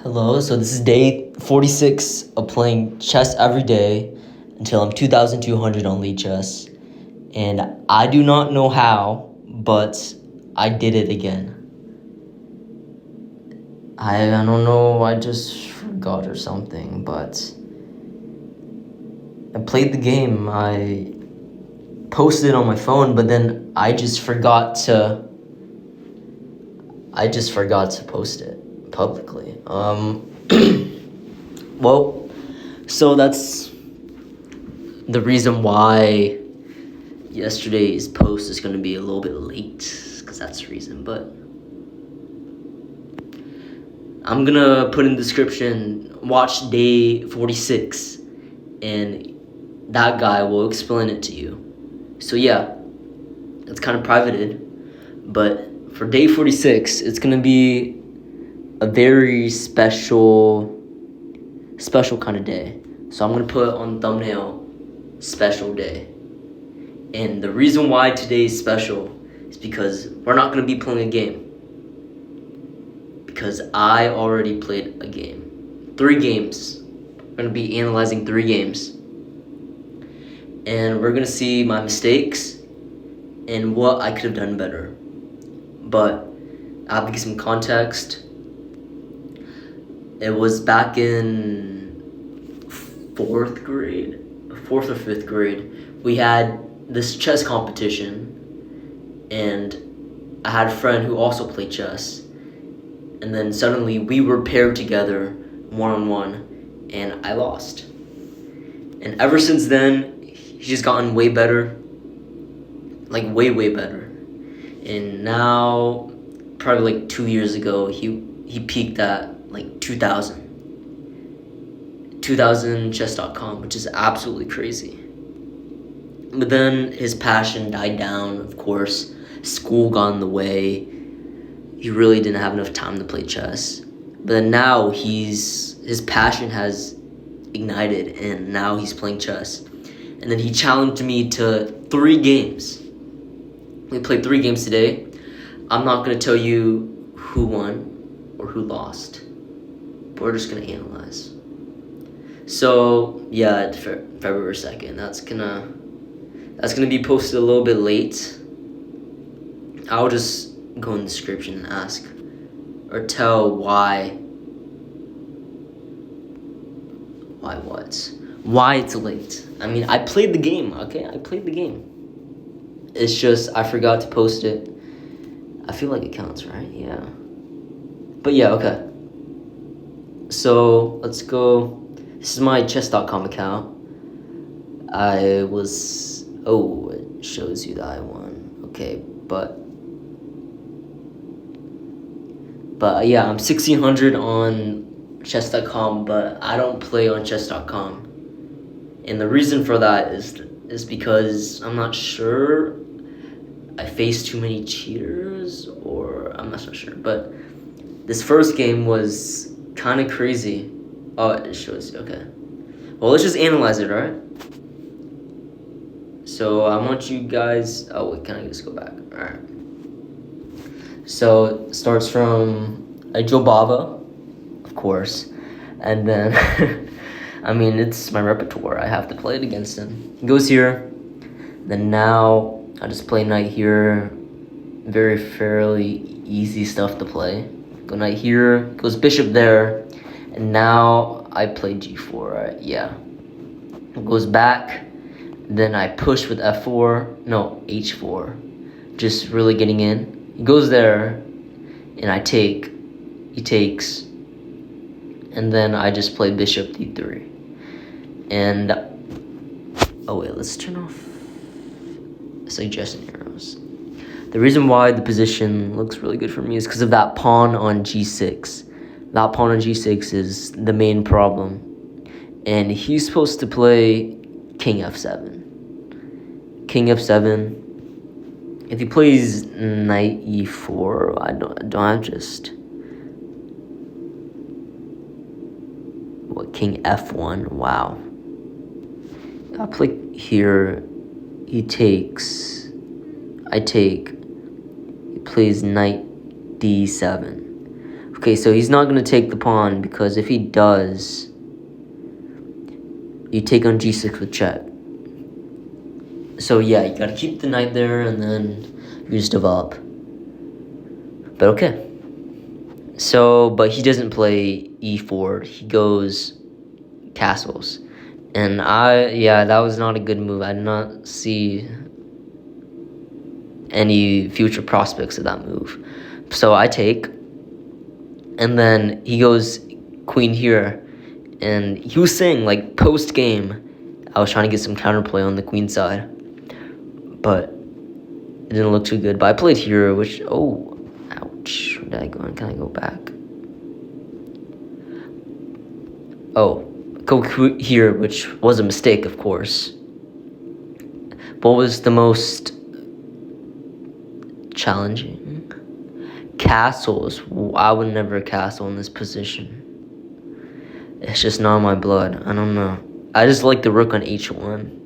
Hello, so this is day 46 of playing chess every day until I'm 2,200 on lichess. And I do not know how, but I did it again. I don't know, I just forgot or something, but I played the game. I posted it on my phone, but then I just forgot to post it publicly. Well, so that's the reason why yesterday's post is going to be a little bit late, because that's the reason. But I'm going to put in the description, watch day 46, and that guy will explain it to you. So yeah, it's kind of privated, but for day 46, it's going to be a very special kind of day. So I'm going to put on thumbnail, special day. And the reason why today is special is because we're not going to be playing a game. Because I already played a game. 3 games. We're going to be analyzing 3 games. And we're going to see my mistakes and what I could have done better. But I have to give some context. It was back in 4th grade, 4th or 5th grade. We had this chess competition, and I had a friend who also played chess. And then suddenly we were paired together, one-on-one, and I lost. And ever since then, he's just gotten way better, like way better. And now, probably like 2 years ago, he peaked at like 2,000 chess.com, which is absolutely crazy. But then his passion died down, of course. School got in the way. He really didn't have enough time to play chess. But then now his passion has ignited, and now he's playing chess. And then he challenged me to 3 games. We played 3 games today. I'm not going to tell you who won or who lost. But we're just going to analyze. So, yeah, February 2nd. That's gonna be posted a little bit late. I'll just go in the description and ask or tell why it's late. I mean, I played the game, okay? I played the game. It's just I forgot to post it. I feel like it counts, right? Yeah. But yeah, okay. So let's go. This is my chess.com account. It shows you that I won. Okay, but yeah, I'm 1,600 on chess.com, but I don't play on chess.com. And the reason for that is because I'm not sure. I faced too many cheaters, or I'm not so sure. But this first game was kind of crazy. Oh, it shows you. Okay. Well, let's just analyze it, alright? So I want you guys. Oh wait, can I just go back? All right. So it starts from Joe Bava, of course, and then I mean it's my repertoire. I have to play it against him. He goes here. Then now I just play knight here. Very fairly easy stuff to play. Go knight here. Goes bishop there, and now I play g4. Right? Yeah. Goes back. Then I push with f4, no, h4, just really getting in. He goes there, and I take, he takes, and then I just play bishop d3. And, oh wait, let's turn off suggestion arrows. The reason why the position looks really good for me is because of that pawn on g6. That pawn on g6 is the main problem. And he's supposed to play king f7. King f7. If he plays knight e4, I don't have just king f1. Wow. I play here. He takes. I take. He plays knight d7. Okay, so he's not going to take the pawn, because if he does, you take on g6 with check. So yeah, you got to keep the knight there, and then you just develop. But okay. So, but he doesn't play e4. He goes castles. And that was not a good move. I did not see any future prospects of that move. So I take, and then he goes queen here. And he was saying, like, post-game, I was trying to get some counterplay on the queen side. But it didn't look too good. But I played here, which, oh, ouch. Where did I go? Can I go back? Oh, go here, which was a mistake, of course. What was the most challenging? Castles. I would never castle in this position. It's just not my blood. I don't know. I just like the rook on h1.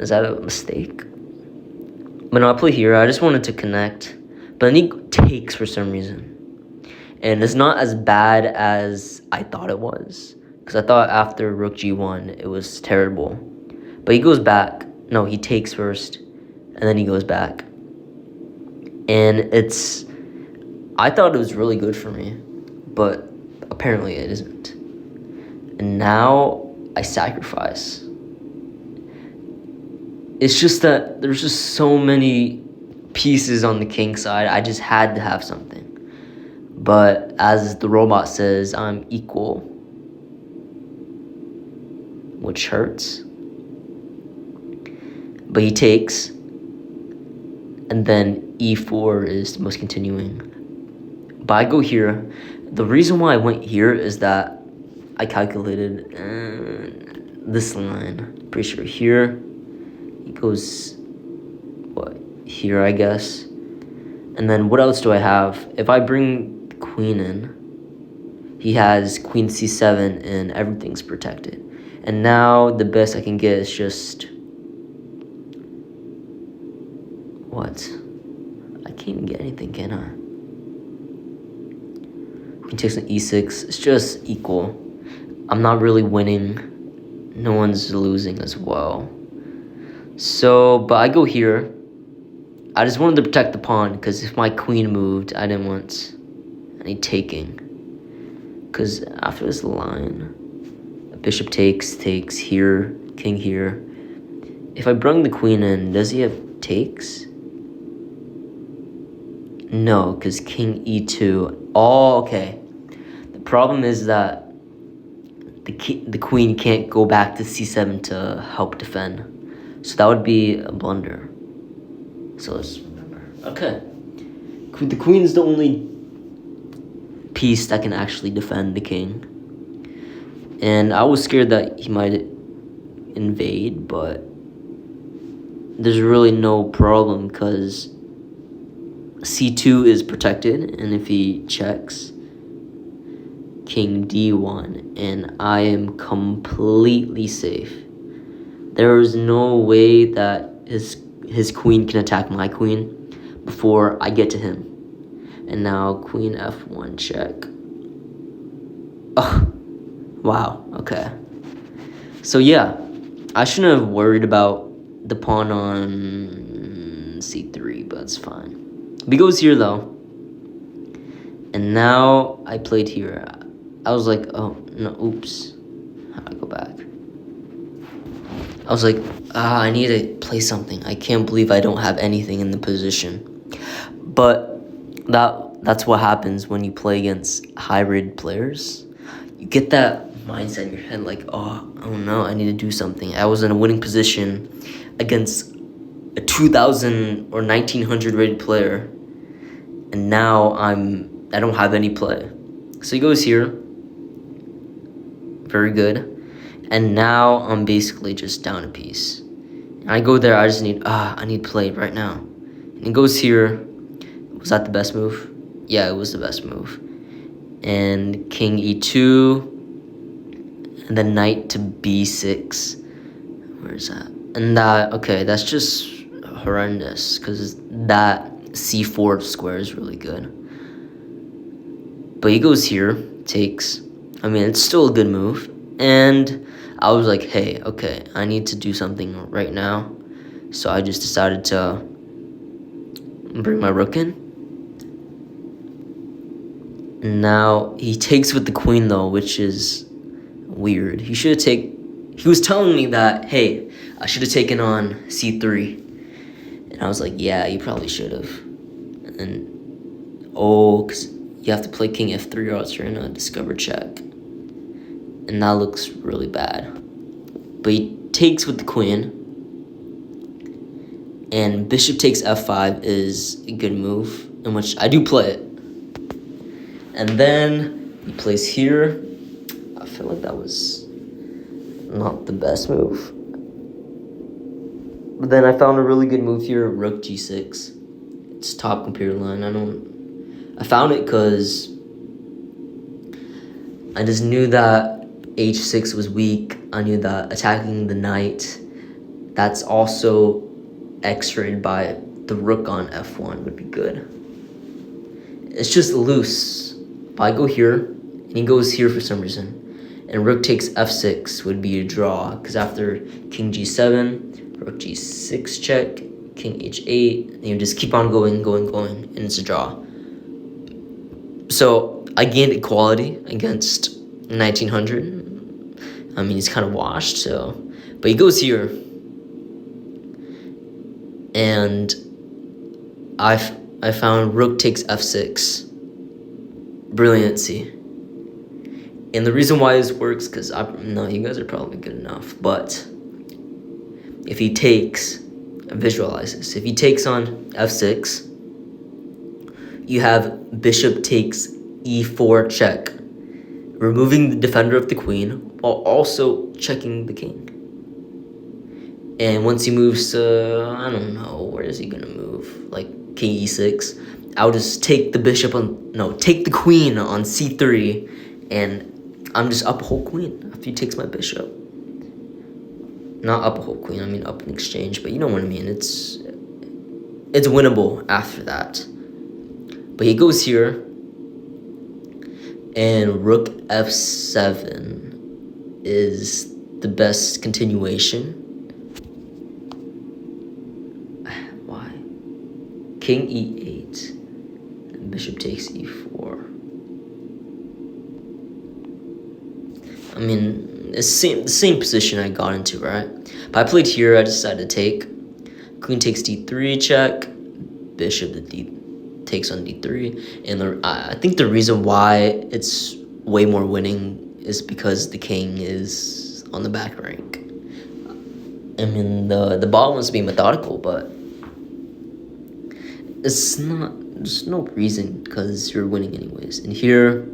Is that a mistake? But no, I play here. I just wanted to connect. But then he takes for some reason. And it's not as bad as I thought it was. Because I thought after rook g1, it was terrible. But he goes back. No, he takes first. And then he goes back. And I thought it was really good for me. But apparently it isn't. And now I sacrifice. It's just that there's just so many pieces on the king side. I just had to have something. But as the robot says, I'm equal, which hurts. But he takes, and then e4 is the most continuing. But I go here. The reason why I went here is that I calculated this line. Pretty sure here, he goes, what, here, I guess. And then what else do I have? If I bring the queen in, he has queen c7 and everything's protected. And now the best I can get is just, what? I can't even get anything, can I? Queen takes an e6. It's just equal. I'm not really winning. No one's losing as well. So, but I go here. I just wanted to protect the pawn, because if my queen moved, I didn't want any taking. Because after this line, bishop takes here, king here. If I bring the queen in, does he have takes? No, because king e2. Oh, okay. The problem is that the queen can't go back to c7 to help defend. So that would be a blunder. So let's remember. Okay. The queen is the only piece that can actually defend the king. And I was scared that he might invade, but there's really no problem because c2 is protected, and if he checks, king d1, and I am completely safe. There is no way that his queen can attack my queen before I get to him. And now queen f1 check. Oh, wow, okay. So yeah, I shouldn't have worried about the pawn on c3, but it's fine. He goes here though. And now I played here. I was like, oh, no, oops. How do I go back? I was like, I need to play something. I can't believe I don't have anything in the position. But that's what happens when you play against hybrid players. You get that mindset in your head like, oh no, I need to do something. I was in a winning position against a 2000 or 1900 rated player, and now I don't have any play. So he goes here. Very good. And now I'm basically just down a piece. And I go there, I just need, I need play right now. And he goes here. Was that the best move? Yeah, it was the best move. And king e2. And then knight to b6. Where's that? And that, okay, that's just horrendous. Because that c4 square is really good. But he goes here, takes. I mean, it's still a good move. And I was like, hey, okay, I need to do something right now. So I just decided to bring my rook in. Now he takes with the queen though, which is weird. He was telling me that, hey, I should have taken on c3. And I was like, yeah, you probably should have. And because you have to play king f3 or else you're in a discover check. And that looks really bad. But he takes with the queen. And bishop takes f5 is a good move, in which I do play it. And then he plays here. I feel like that was not the best move. But then I found a really good move here, rook g6. It's top computer line. I found it because I just knew that h6 was weak. I knew that attacking the knight, that's also x-rayed by the rook on f1 would be good. It's just loose. But I go here, and he goes here for some reason. And rook takes f6 would be a draw, because after king g7, rook g6 check, king h8, and you just keep on going, and it's a draw. So I gained equality against 1900. I mean, he's kind of washed, so. But he goes here. And I found rook takes f6. Brilliancy. And the reason why this works, because no, you guys are probably good enough, but if he takes, visualize this, if he takes on f6, you have bishop takes e4 check, removing the defender of the queen while also checking the king. And once he moves to, I don't know, where is he gonna move? Like king e6. I'll just take the take the queen on c3, and I'm just up a whole queen after he takes my bishop. Not up a whole queen, I mean up an exchange, but you know what I mean. It's winnable after that. But he goes here, and rook f7 is the best continuation. Why? King e8, and bishop takes e4. I mean, it's the same position I got into, right? But I played here, I decided to take. Queen takes d3 check, bishop takes on d3. And I think the reason why it's way more winning is because the king is on the back rank. I mean, the ball wants to be methodical, but it's not. There's no reason because you're winning anyways. And here,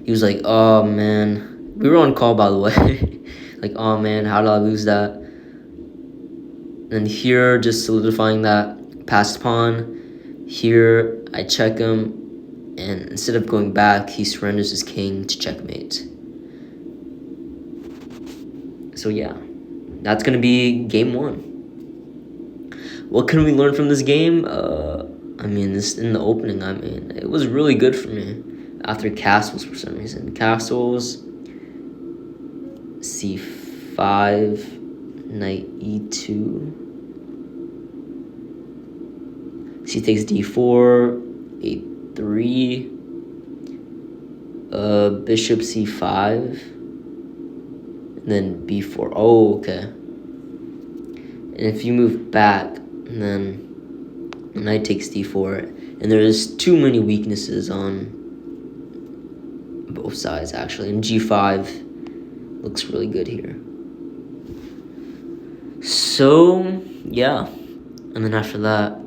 he was like, "Oh man." We were on call, by the way. Like, oh man, how did I lose that? And here, just solidifying that passed pawn. Here, I check him, and instead of going back, he surrenders his king to checkmate. So yeah, that's gonna be game 1. What can we learn from this game? I mean, this in the opening, I mean, it was really good for me. After castles, for some reason, castles. c5, knight e2, c takes d4, a3, bishop c5, and then b4. Oh, okay. And if you move back, then knight takes d4, and there's too many weaknesses on both sides actually, and g5 looks really good here. So, yeah. And then after that,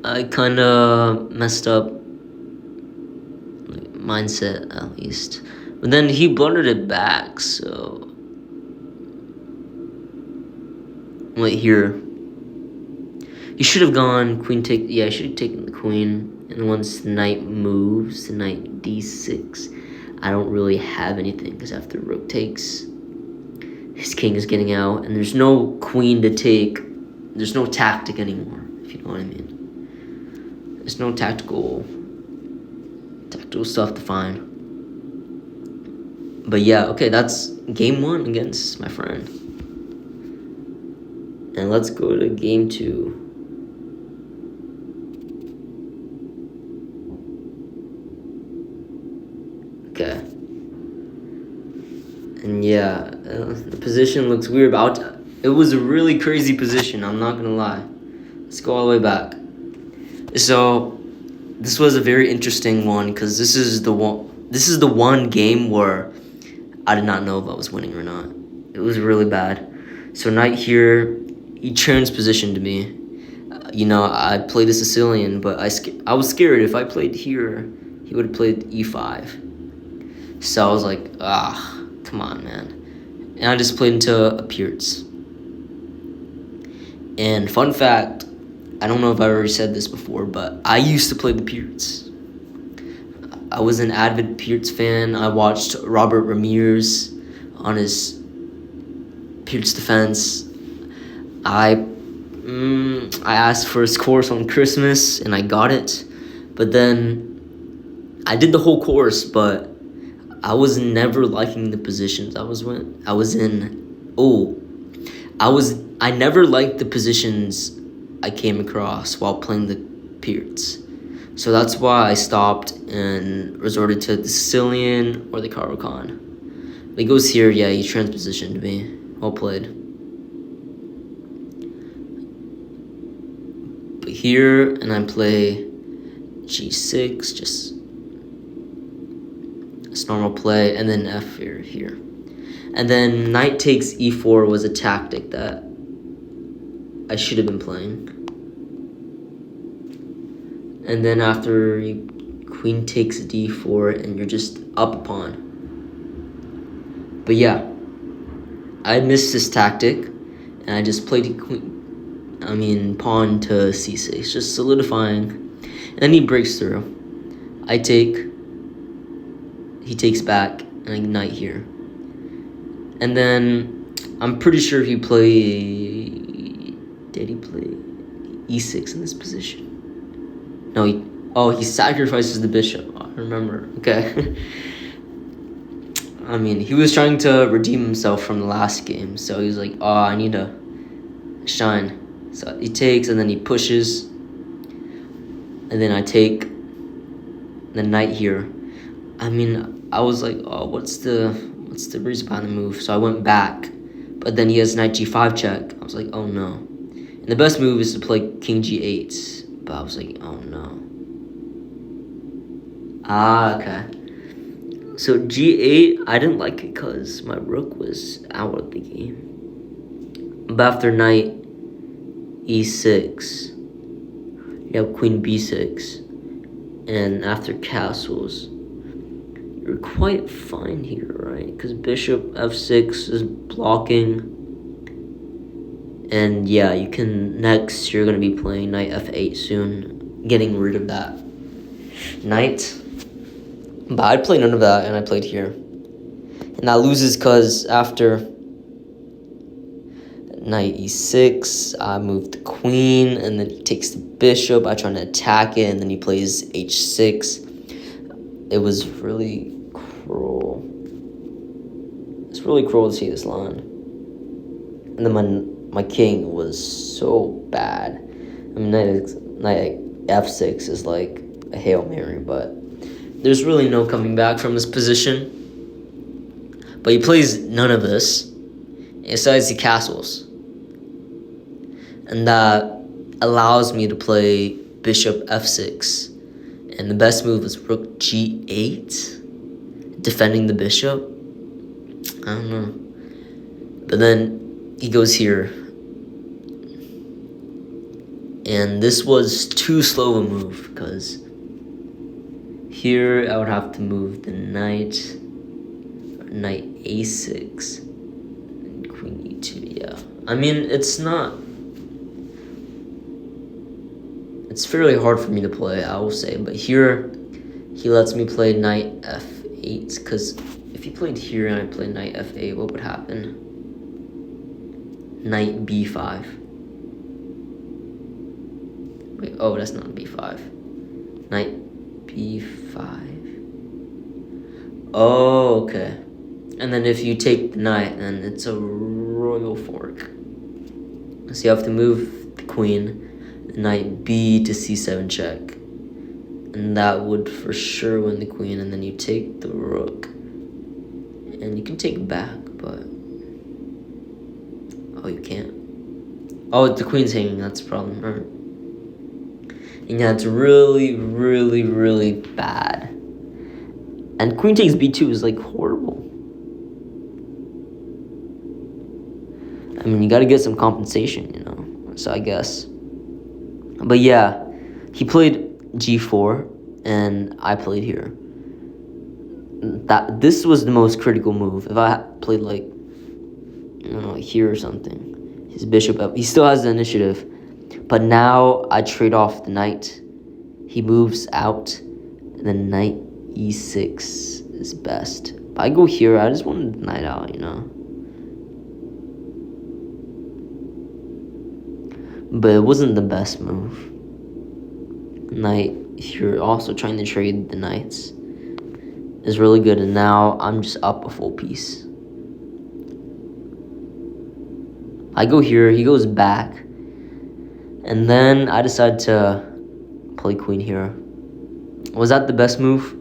I kind of messed up mindset, at least. But then he blundered it back, so... Wait, here. He should have gone queen take... Yeah, I should have taken the queen. And once the knight moves to knight d6... I don't really have anything, because after rook takes, his king is getting out, and there's no queen to take. There's no tactic anymore, if you know what I mean. There's no tactical It was tough to find. But yeah, okay, that's game 1 against my friend. And let's go to game 2. Okay. And yeah, the position looks weird, but it was a really crazy position, I'm not gonna lie. Let's go all the way back. So, this was a very interesting one, because this is the one game where I did not know if I was winning or not. It was really bad. So knight here, he transpositioned me. I played a Sicilian, but I was scared. If I played here, he would have played e5. So I was like, come on, man. And I just played into a Pierce. And fun fact, I don't know if I already said this before, but I used to play the Pierce. I was an avid Pierce fan. I watched Robert Ramirez on his Pierce defense. I asked for his course on Christmas, and I got it. But then I did the whole course, but I was never liking the positions I never liked the positions I came across while playing the Pierce. So that's why I stopped and resorted to the Sicilian or the Caro-Kann. He goes here, yeah, he transpositioned me. Well played. But here, and I play g6, just normal play, and then f here. And then knight takes e4 was a tactic that I should have been playing. And then after queen takes d4, and you're just up a pawn. But yeah, I missed this tactic, and I just played pawn to c6, just solidifying. And then he breaks through. I take, he takes back, and I knight here. And then I'm pretty sure did he play e6 in this position? No, he sacrifices the bishop. I remember. Okay. He was trying to redeem himself from the last game, so he was like, I need to shine. So he takes, and then he pushes, and then I take the knight here. I was like, what's the reason behind the move? So I went back, but then he has knight g5 check. I was like, oh no. And the best move is to play king g8. But I was like, oh no. Okay. So g8, I didn't like it because my rook was out of the game. But after knight e6, you have queen b6. And after castles, you're quite fine here, right? Because bishop f6 is blocking. And yeah, you're going to be playing knight f8 soon, getting rid of that knight. But I played none of that, and I played here. And that loses because after knight e6, I move the queen, and then he takes the bishop. I try to attack it, and then he plays h6. It was really cruel. It's really cruel to see this line. And then my king was so bad. Knight f6 is like a Hail Mary, but there's really no coming back from this position. But he plays none of this. Besides he castles. And that allows me to play bishop f6. And the best move is rook g8. Defending the bishop. I don't know. But then he goes here. And this was too slow a move, because here I would have to move the knight a6, and queen e2, yeah. It's fairly hard for me to play, I will say, but here he lets me play knight f8, because if he played here and I played knight f8, what would happen? Knight b5. Wait, that's not b5. Knight b5. Oh, okay. And then if you take the knight, then it's a royal fork. So you have to move the queen, knight b to c7 check. And that would for sure win the queen. And then you take the rook. And you can take back, but... Oh, you can't. Oh, the queen's hanging. That's the problem. All right. And yeah, it's really, really, really bad. And queen takes b2 is like horrible. I mean, you got to get some compensation, you know. So I guess. But yeah, he played g4, and I played here. This was the most critical move. If I played like, I don't know, here or something, his bishop up. He still has the initiative, but now I trade off the knight. He moves out, and then knight e6 is best. If I go here, I just wanted the knight out, you know. But it wasn't the best move. Knight, if you're also trying to trade the knights, is really good. And now I'm just up a full piece. I go here, he goes back. And then I decide to play queen here. Was that the best move?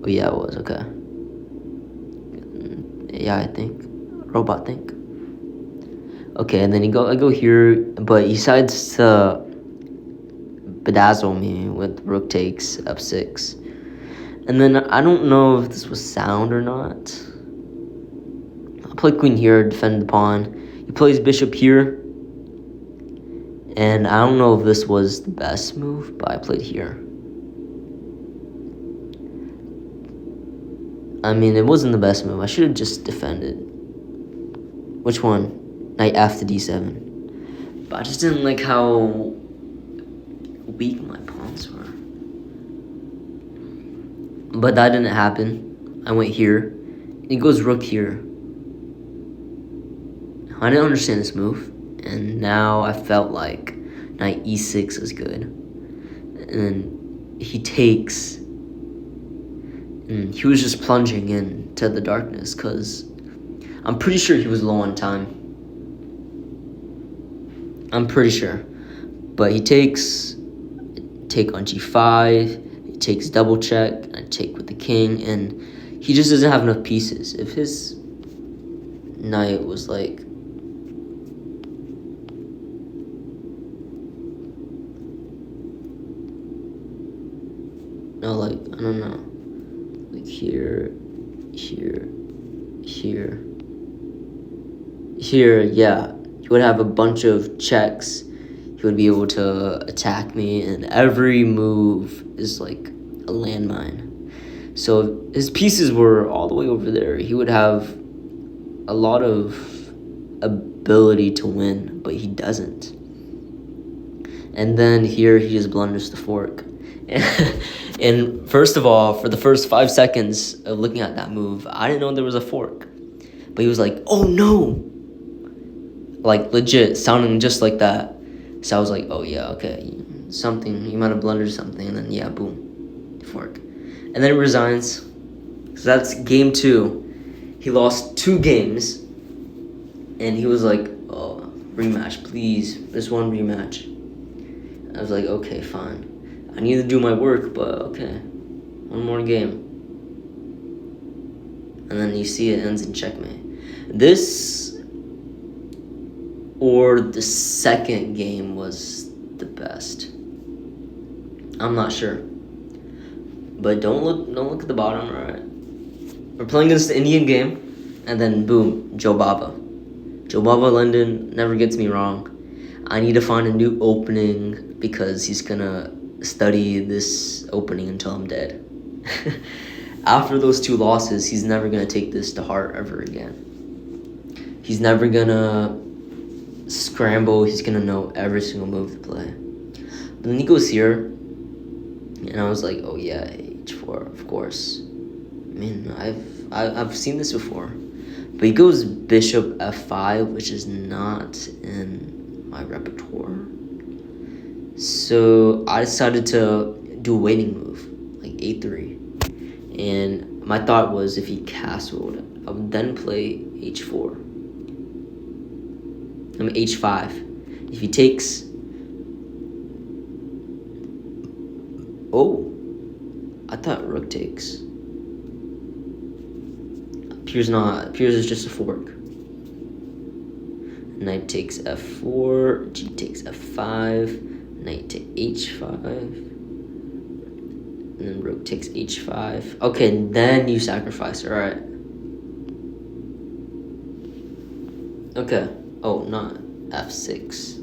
Oh yeah, it was. Okay. Yeah, I think. Robot think. Okay, and then I go here, but he decides to bedazzle me with rook takes f6. And then I don't know if this was sound or not. I'll play queen here, defend the pawn. He plays bishop here. And I don't know if this was the best move, but I played here. I mean, it wasn't the best move. I should have just defended. Which one? Knight f to d7. But I just didn't like how weak my pawns were. But that didn't happen. I went here. He goes rook here. I didn't understand this move. And now I felt like knight e6 is good. And then he takes. And he was just plunging into the darkness because I'm pretty sure he was low on time. I'm pretty sure. But he takes, take on g5, he takes double check, I take with the king, and he just doesn't have enough pieces. If his knight was like... No, like, I don't know. Like here, here, here. Here, yeah. He would have a bunch of checks. He would be able to attack me, and every move is like a landmine. So his pieces were all the way over there. He would have a lot of ability to win, but he doesn't. And then here he just blunders the fork. And first of all, for the first 5 seconds of looking at that move, I didn't know there was a fork. But he was like, oh no! Like legit, sounding just like that. So I was like, oh yeah, okay. Something, you might have blundered something. And then yeah, boom, fork. And then he resigns. So that's game 2. He lost 2 games. And he was like, oh, rematch, please. This one rematch. I was like, okay, fine. I need to do my work, but okay. One more game. And then you see it ends in checkmate. This or the second game was the best. I'm not sure. But don't look at the bottom, alright? We're playing against the Indian game, and then boom, Joe Baba. Joe Baba London never gets me wrong. I need to find a new opening because he's gonna study this opening until I'm dead. After those 2 losses, he's never gonna take this to heart ever again. He's never gonna scramble. He's gonna know every single move to play. But then he goes here, and I was like, oh yeah, h4, of course. I mean, I've seen this before. But he goes bishop f5, which is not in my repertoire. So I decided to do a waiting move, like a3. And my thought was if he castled, I would then play h4. I mean h5. If he takes, oh, I thought rook takes. Piers is just a fork. Knight takes f4, g takes f5, knight to h5, and then rook takes h5. Okay, and then you sacrifice, alright. Okay, oh, not f6.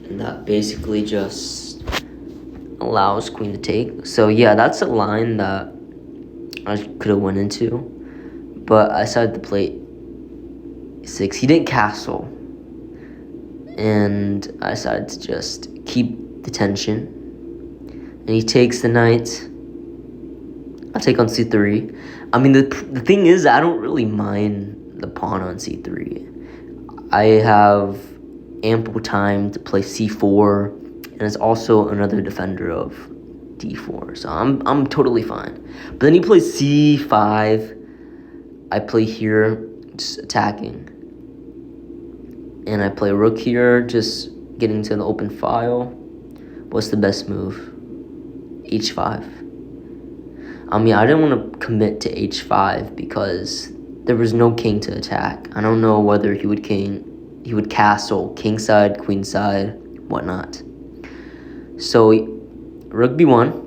And that basically just allows queen to take. So yeah, that's a line that I could have went into, but I decided to play 6. He didn't castle, and I decided to just keep the tension. And he takes the knight. I'll take on c3. I mean, the thing is, I don't really mind the pawn on c3. I have ample time to play c4, and it's also another defender of d4, so I'm totally fine. But then he plays c5. I play here, just attacking, and I play rook here, just getting to the open file. What's the best move? h5. I mean, I didn't want to commit to h5 because there was no king to attack. I don't know whether he would castle kingside, queenside, whatnot. So rook b1.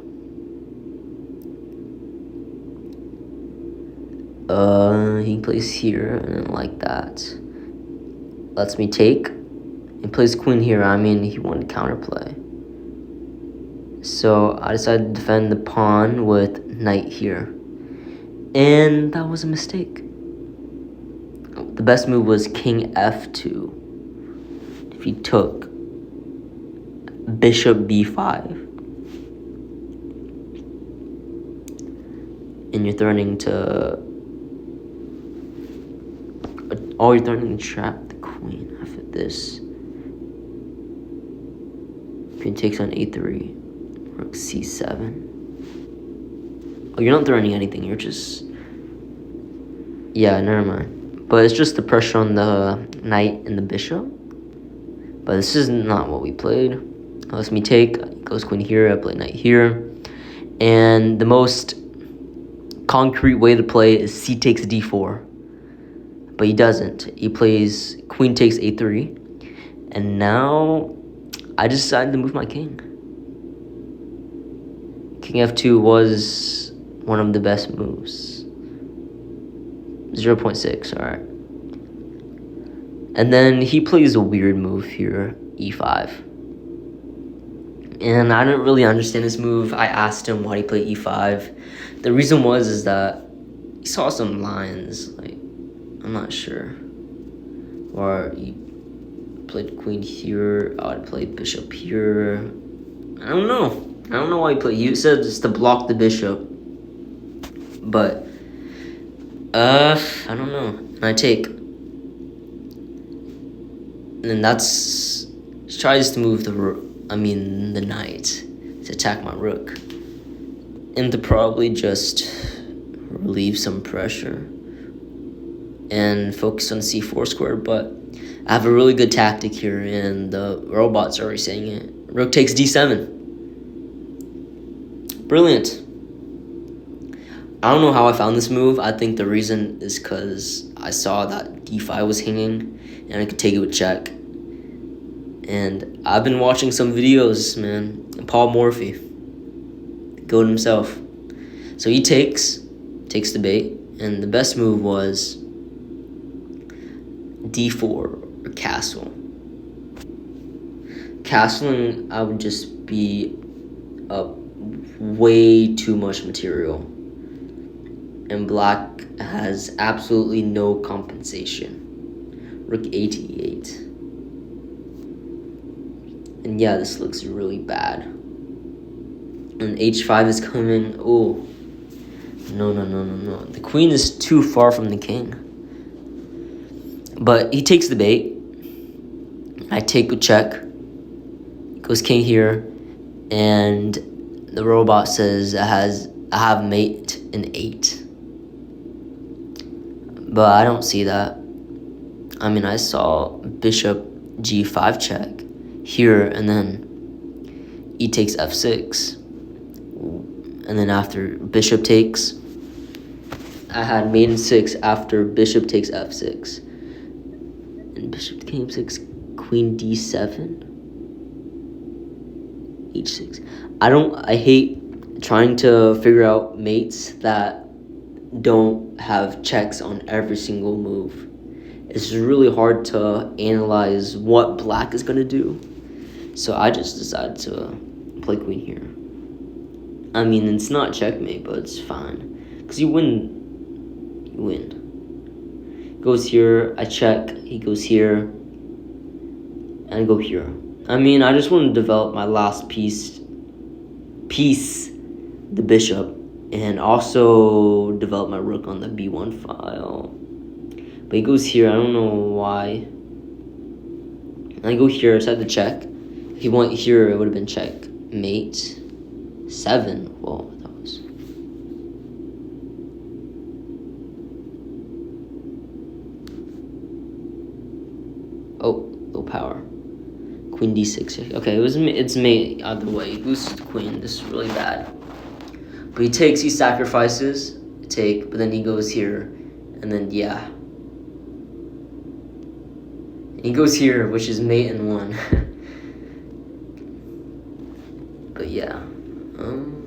He plays here and then like that. Lets me take. He plays queen here. I mean, he wanted counterplay. So I decided to defend the pawn with knight here. And that was a mistake. The best move was king f2. If he took bishop b5. And you're threatening to... Oh, you're threatening to trap the queen after this. Queen takes on a3. Rook c7. Oh, you're not threatening anything. You're just... Yeah, never mind. But it's just the pressure on the knight and the bishop. But this is not what we played. Lets me take. Goes queen here. I play knight here. And the most concrete way to play is c takes d4. But he doesn't. He plays queen takes a3. And now I decided to move my king. King f2 was one of the best moves. 0.6, alright. And then he plays a weird move here, e5. And I didn't really understand this move. I asked him why he played e5. The reason is that he saw some lines, like, I'm not sure. Or he played queen here. I would play bishop here. I don't know. I don't know why he played. He said just to block the bishop. But I don't know. And I take. And then that's tries to move the the knight to attack my rook. And to probably just relieve some pressure and focus on c4 square, but I have a really good tactic here, and the robot's already saying it. Rook takes d7. Brilliant. I don't know how I found this move. I think the reason is because I saw that d5 was hanging, and I could take it with check. And I've been watching some videos, man. Paul Morphy, the goat himself. So he takes the bait, and the best move was d4 or castle. Castling, I would just be up way too much material, and black has absolutely no compensation. Rook a8. And yeah, this looks really bad. And h5 is coming. Oh, no. The queen is too far from the king. But he takes the bait. I take with check. Goes king here. And the robot says I have mate an 8. But I don't see that. I mean, I saw bishop g5 check here, and then e takes f6. And then after bishop takes, I had mate in 6 after bishop takes f6. And bishop came 6, queen d7, h6. I hate trying to figure out mates that don't have checks on every single move. It's really hard to analyze what black is going to do. So I just decided to play queen here. I mean, it's not checkmate, but it's fine. Because you win. You win. Goes here, I check, he goes here, and I go here. I mean, I just want to develop my last piece, the bishop, and also develop my rook on the b1 file. But he goes here, I don't know why. And I go here, I decided to check. If he went here, it would have been checkmate. 7, whoa, that was... Oh, low power. Queen d6. Okay, it's mate either way. He loses the queen. This is really bad. But he takes, he sacrifices, take, but then he goes here, and then yeah. And he goes here, which is mate in 1. But yeah,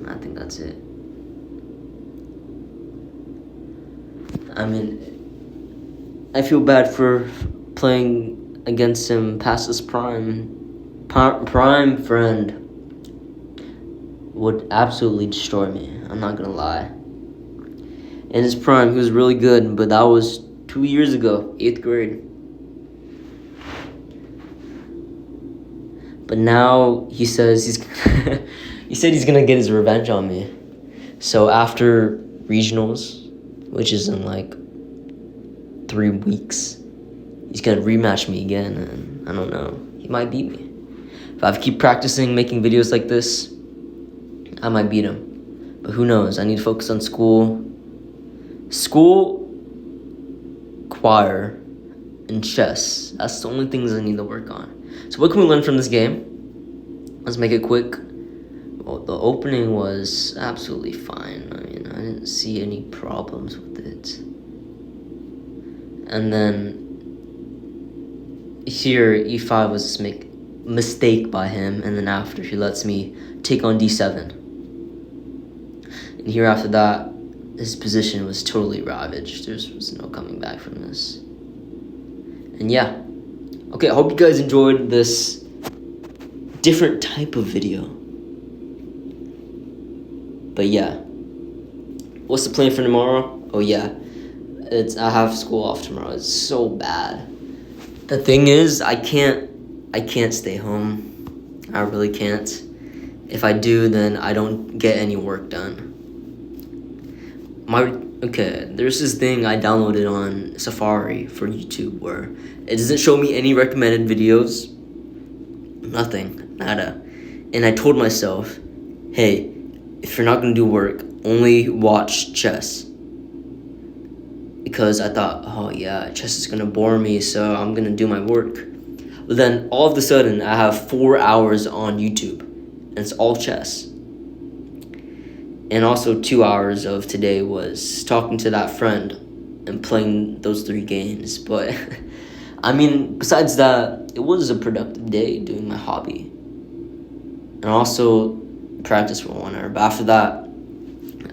I think that's it. I mean, I feel bad for playing against him past his prime. Prime friend would absolutely destroy me. I'm not gonna lie. In his prime, he was really good, but that was 2 years ago, 8th grade. But now he says he's he's gonna get his revenge on me. So after regionals, which is in like 3 weeks, he's gonna rematch me again, and I don't know. He might beat me. If I keep practicing making videos like this, I might beat him. But who knows? I need to focus on school, choir, and chess. That's the only things I need to work on. So what can we learn from this game? Let's make it quick. Well, the opening was absolutely fine. I mean, I didn't see any problems with it. And then here, e5 was a mistake by him, and then after he lets me take on d7. And here after that, his position was totally ravaged. There was no coming back from this. And yeah. Okay, I hope you guys enjoyed this different type of video. But yeah. What's the plan for tomorrow? Oh yeah. I have school off tomorrow. It's so bad. The thing is, I can't stay home. I really can't. If I do, then I don't get any work done. There's this thing I downloaded on Safari for YouTube where it doesn't show me any recommended videos. Nothing. Nada. And I told myself, hey, if you're not going to do work, only watch chess. Because I thought, oh yeah, chess is going to bore me, so I'm going to do my work. But then all of a sudden, I have 4 hours on YouTube, and it's all chess. And also 2 hours of today was talking to that friend and playing those 3 games. But, I mean, besides that, it was a productive day doing my hobby. And also practice for 1 hour. But after that,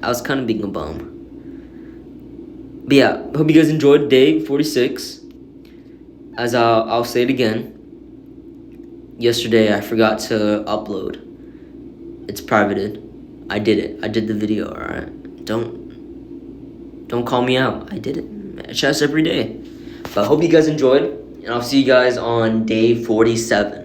I was kind of being a bum. But yeah, hope you guys enjoyed day 46. As I'll say it again. Yesterday, I forgot to upload. It's privated. I did it. I did the video, alright? Don't call me out. I did it. Chess every day. But I hope you guys enjoyed. And I'll see you guys on day 47.